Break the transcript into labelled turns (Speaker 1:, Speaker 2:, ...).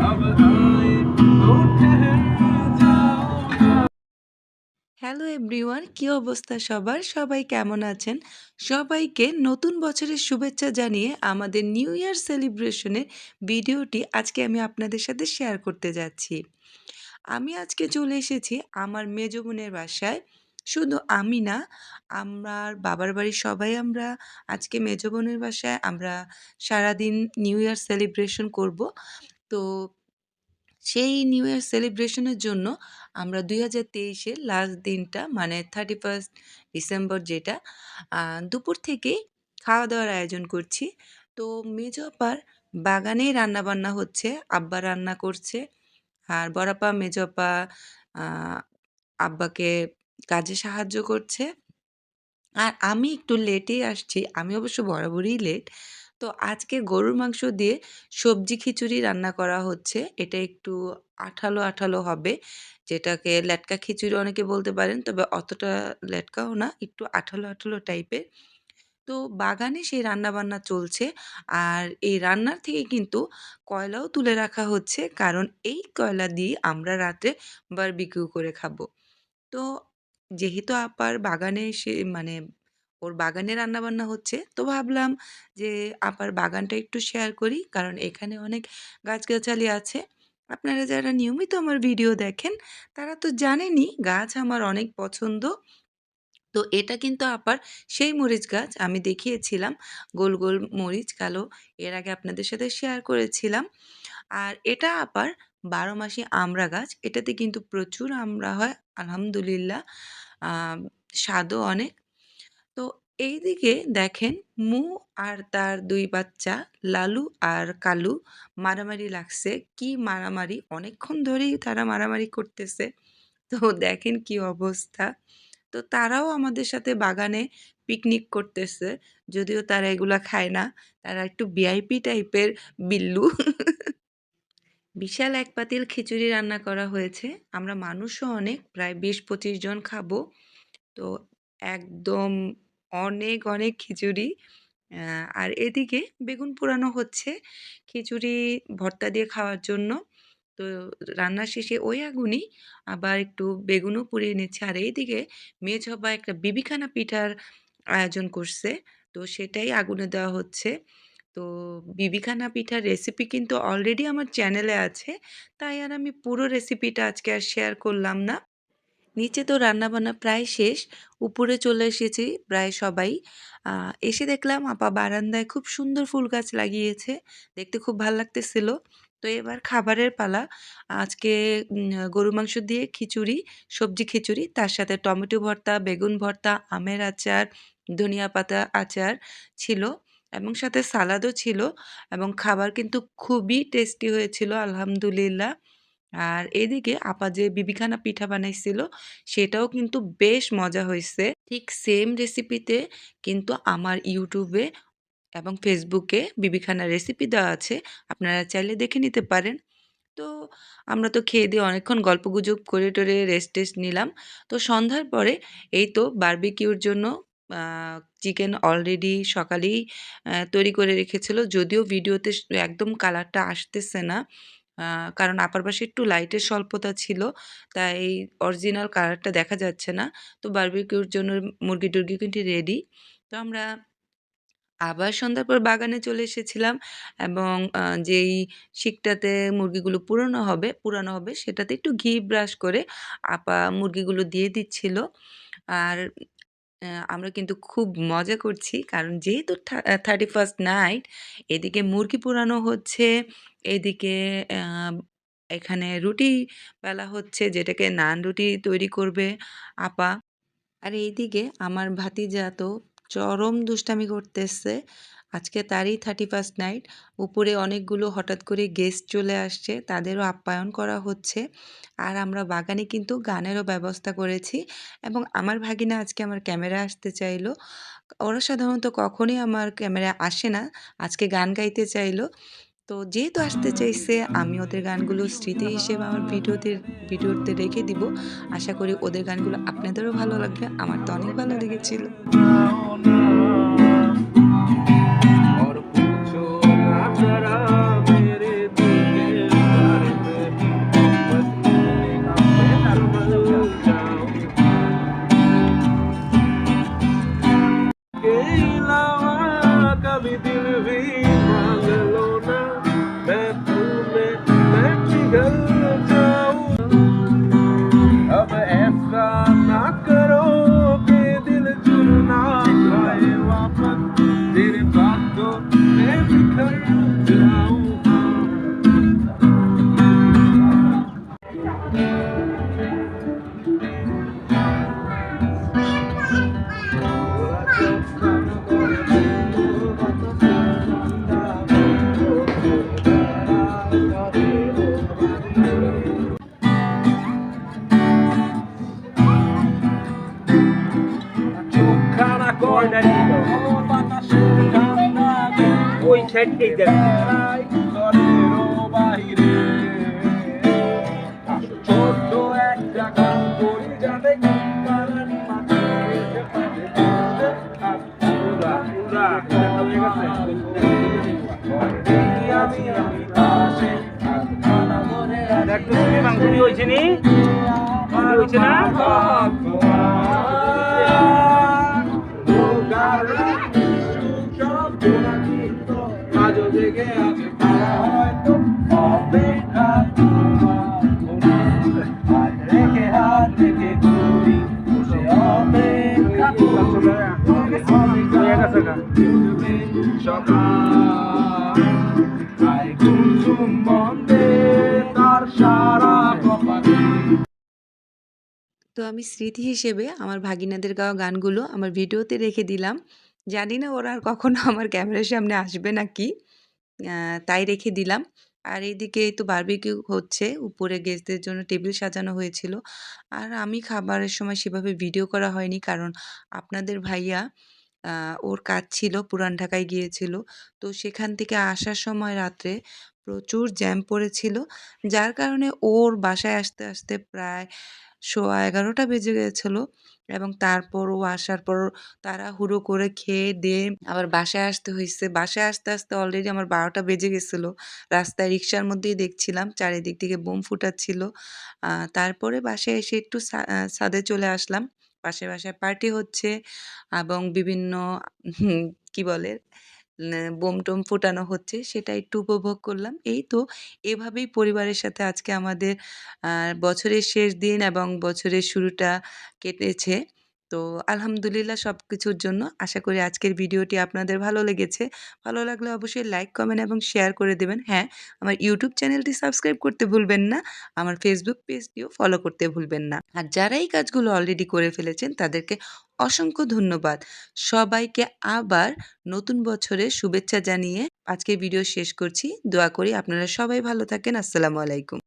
Speaker 1: अब आए तो ठहर जाओ ना।
Speaker 2: হ্যালো এভরিওয়ান, কি অবস্থা সবার? সবাই কেমন আছেন? সবাইকে নতুন বছরের শুভেচ্ছা জানিয়ে আমাদের নিউ ইয়ার সেলিব্রেশনের ভিডিওটি আজকে আমি আপনাদের সাথে শেয়ার করতে যাচ্ছি। আমি আজকে চলে এসেছি আমার মেজ বোনের বাসায়। শুধু আমি না, আমার বাবার বাড়ির সবাই আমরা আজকে মেজ বোনের বাসায় আমরা সারাদিন নিউ ইয়ার সেলিব্রেশন করব। তো সেই নিউ ইয়ার সেলিব্রেশনের জন্য আমরা ২০২৩-এর লাস্ট দিনটা মানে 31st ডিসেম্বর যেটা দুপুর থেকেই খাওয়া-দাওয়ার আয়োজন করছি। তো মেজো আপার বাগানেই রান্নাবান্না হচ্ছে। আব্বা রান্না করছে। আর বড় আপা, মেজো আপা আ আব্বাকে কাজে সাহায্য করছে। আর আমি একটু লেটেই আসছি। আমি অবশ্য বরাবরই লেট। তো আজকে গরুর মাংস দিয়ে সবজি খিচুড়ি রান্না করা হচ্ছে। এটা একটু আঠালো, আঠালো হবে। যেটাকে লেটকা খিচুড়ি অনেকে বলতে পারেন। তবে অতটা লেটকাও না, একটু আঠালো, আঠালো টাইপের। তো বাগানে সেই রান্নাবান্না চলছে। আর এই রান্নার থেকে কিন্তু কয়লাও তুলে রাখা হচ্ছে। কারণ এই কয়লা দিয়ে আমরা রাত্রে বারবিকিউ করে খাবো। তো যেহেতু আপার বাগানে মানে ওর বাগানে রান্নাবান্না হচ্ছে, তো ভাবলাম যে আপার বাগানটা একটু শেয়ার করি। কারণ এখানে অনেক গাছগাছালি আছে। আপনারা যারা নিয়মিত আমার ভিডিও দেখেন, তারা তো জানেনই গাছ আমার অনেক পছন্দ। তো এটা কিন্তু আপার সেই মরিচ গাছ আমি দেখিয়েছিলাম। গোল, গোল মরিচ কালো। এর আগে আপনাদের সাথে শেয়ার করেছিলাম। আর এটা আবার ১২ মাসি আমড়া গাছ। এটাতে কিন্তু প্রচুর আমড়া হয় আলহামদুলিল্লাহ। আ স্বাদও অনেক। তো এইদিকে দেখেন আর তার ২ বাচ্চা লালু আর কালু মারামারি লাগছে। কি মারামারি! অনেকক্ষণ ধরেই তারা মারামারি করতেছে। তো দেখেন কি অবস্থা। তো তারাও আমাদের সাথে বাগানে পিকনিক করতেছে। যদিও তারা এগুলা খায় না। তারা একটু ভিআইপি টাইপের বিল্লু। বিশাল এক পাতিল খিচুড়ি রান্না করা হয়েছে। আমরা মানুষও অনেক, প্রায় ২০-২৫ জন খাবো। তো একদম অনেক, অনেক খিচুড়ি। আ আর এদিকে বেগুন পোড়ানো হচ্ছে খিচুড়ি ভর্তা দিয়ে খাওয়ার জন্য। তো রান্না শেষে ওই আগুনেই আবার একটু বেগুনও পুড়িয়ে নিচ্ছে। আর এইদিকে মেঝ বাবা একটা বিবিখানা পিঠার আয়োজন করছে। তো সেটাই আগুনে দেওয়া হচ্ছে। তো বিবিখানা পিঠার রেসিপি কিন্তু অলরেডি আমার চ্যানেলে আছে। তাই আর আমি পুরো রেসিপিটা আজকে আর শেয়ার করলাম না। নিচে তো রান্নাবান্না প্রায় শেষ। উপরে চলে এসেছি প্রায় সবাই। আ এসে দেখলাম আপা বারান্দায় খুব সুন্দর ফুল গাছ লাগিয়েছে। দেখতে খুব ভাল লাগতেছিল। তো এবার খাবারের পালা। আজকে গরুর মাংস দিয়ে খিচুড়ি, সবজি খিচুড়ি, তার সাথে টমেটো ভর্তা, বেগুন ভর্তা, আমের আচার, ধনিয়া পাতা আচার ছিল এবং সাথে সালাদও ছিল এবং খাবার কিন্তু খুবই টেস্টি হয়েছিল আলহামদুলিল্লাহ। আর এদিকে আপা যে বিবিখানা পিঠা বানাইছিল সেটাও কিন্তু বেশ মজা হইছে। ঠিক সেম রেসিপিতে কিন্তু আমার YouTube এ এবং Facebook এ বিবিখানার রেসিপি দেওয়া আছে। আপনারা চাইলে দেখে নিতে পারেন। তো আমরা তো খেয়ে-দেয়ে অনেকক্ষণ গল্পগুজব করে-টরে রেস্ট-টেস্ট নিলাম। তো সন্ধ্যার পরে এই তো বারবিকিউর জন্য আ চিকেন অলরেডি সকালেই তৈরি করে রেখেছিল। যদিও ভিডিওতে একদম কালারটা আসতেছে না। আ কারণ আপার বাসায় একটু লাইটের স্বল্পতা ছিল। তাই অরিজিনাল কালারটা দেখা যাচ্ছে না। তো বারবিকিউর জন্য মুরগি-টুরগি কিন্তু রেডি। তো আমরা আবার সন্ধ্যার পর বাগানে চলে এসেছিলাম এবং যেই শিকটাতে মুরগিগুলো পুরানো হবে সেটাতে একটু ঘি ব্রাশ করে আপা মুরগিগুলো দিয়ে দিচ্ছিল। আর আমরা কিন্তু খুব মজা করছি। কারণ যেহেতু 31st নাইট এদিকে মুরগি পোড়ানো হচ্ছে, এদিকে আ এখানে রুটি বেলা হচ্ছে যেটাকে নান রুটি তৈরি করবে আপা। আর এইদিকে আমার ভাতিজা তো চরম দুষ্টামি করতেছে। আজকে তারই 31st নাইট। উপরে অনেকগুলো হঠাৎ করে গেস্ট চলে আসছে, তাদেরও আপ্যায়ন করা হচ্ছে। আর আমরা বাগানে কিন্তু গানেরও ব্যবস্থা করেছি এবং আমার ভাগিনা আজকে আমার ক্যামেরায় আসতে চাইলো। ওরা সাধারণত কখনোই আমার ক্যামেরায় আসে না। আজকে গান গাইতে চাইলো। তো যেহেতু আসতে চাইছে আমি ওদের গানগুলো স্মৃতি হিসেবে আমার ভিডিওতে রেখে দিব। আশা করি ওদের গানগুলো আপনাদেরও ভালো লাগবে। আমার তো অনেক ভালো লেগেছিল।
Speaker 1: जाओ ना और पूछो ना जरा मेरे दिल के
Speaker 3: এই দেখ
Speaker 1: বেড়াই ঘরেরও বাহিরে ছোট্ট একটা গান করি যাতে কারানি মাঝে এসে পাশে বসে আর পুরা
Speaker 3: পুরা হয়ে গেছে
Speaker 1: আমি পাশে আর খানা মনে
Speaker 3: দেখ তো তুমি মাংসুরি হয়েছে নি হয়েছে না
Speaker 1: আজও জেগে আছে হয়তো অপেক্ষা আজ রেখে হাত রেখে ঘুরি বসে অপেক্ষা
Speaker 3: হয়ে গেছে গা
Speaker 1: সকাল আয় ঘুম বন্ধে তার সারা কপালে।
Speaker 2: তো আমি স্মৃতি হিসেবে আমার ভাগিনাদের গাওয়া গানগুলো আমার ভিডিওতে রেখে দিলাম। জানি না ওরা আর কখনো আমার ক্যামেরার সামনে আসবে নাকি, তাই রেখে দিলাম। আর এইদিকে এই তো বারবিকিউ হচ্ছে, উপরে গেস্টদের জন্য টেবিল সাজানো হয়েছিল। আর আমি খাবারের সময় সেভাবে ভিডিও করা হয়নি, কারণ আপনাদের ভাইয়া ওর কাজ ছিল, পুরান ঢাকায় গিয়েছিল। তো সেখান থেকে আসার সময় রাত্রে প্রচুর জ্যাম পড়েছিল, যার কারণে ওর বাসায় আসতে আসতে প্রায় 11:15 বেজে গেছিল। এবং তারপর ও আসার পর তাড়াহুড়ো করে খেয়ে দেয়ে আবার বাসায় আসতে হয়েছে। বাসায় আসতে আসতে অলরেডি আমার 12টা বেজে গেছিলো। রাস্তায় রিক্সার মধ্যেই দেখছিলাম চারিদিক থেকে বোম ফুটাচ্ছিল। তারপরে বাসায় এসে একটু ছাদে চলে আসলাম। বাসায় পার্টি হচ্ছে এবং বিভিন্ন কি বলে বোম-টোম ফুটানো হচ্ছে, সেটা একটু উপভোগ করলাম। এই তো এভাবেই পরিবারের সাথে আজকে আমাদের বছরের শেষ দিন এবং বছরের শুরুটা কেটেছে। তো আলহামদুলিল্লাহ সবকিছুর জন্য। আশা করি আজকের ভিডিওটি আপনাদের ভালো লেগেছে। ভালো লাগলে অবশ্যই লাইক, কমেন্ট এবং শেয়ার করে দেবেন। হ্যাঁ, আমার ইউটিউব চ্যানেলটি সাবস্ক্রাইব করতে ভুলবেন না। আমার ফেসবুক পেজটিও ফলো করতে ভুলবেন না। আর যারা এই কাজগুলো অলরেডি করে ফেলেছেন তাদেরকে অসংখ্য ধন্যবাদ। সবাইকে আবার নতুন বছরের শুভেচ্ছা জানিয়ে আজকের ভিডিও শেষ করছি। দোয়া করি আপনারা সবাই ভালো থাকেন। আসসালামু আলাইকুম।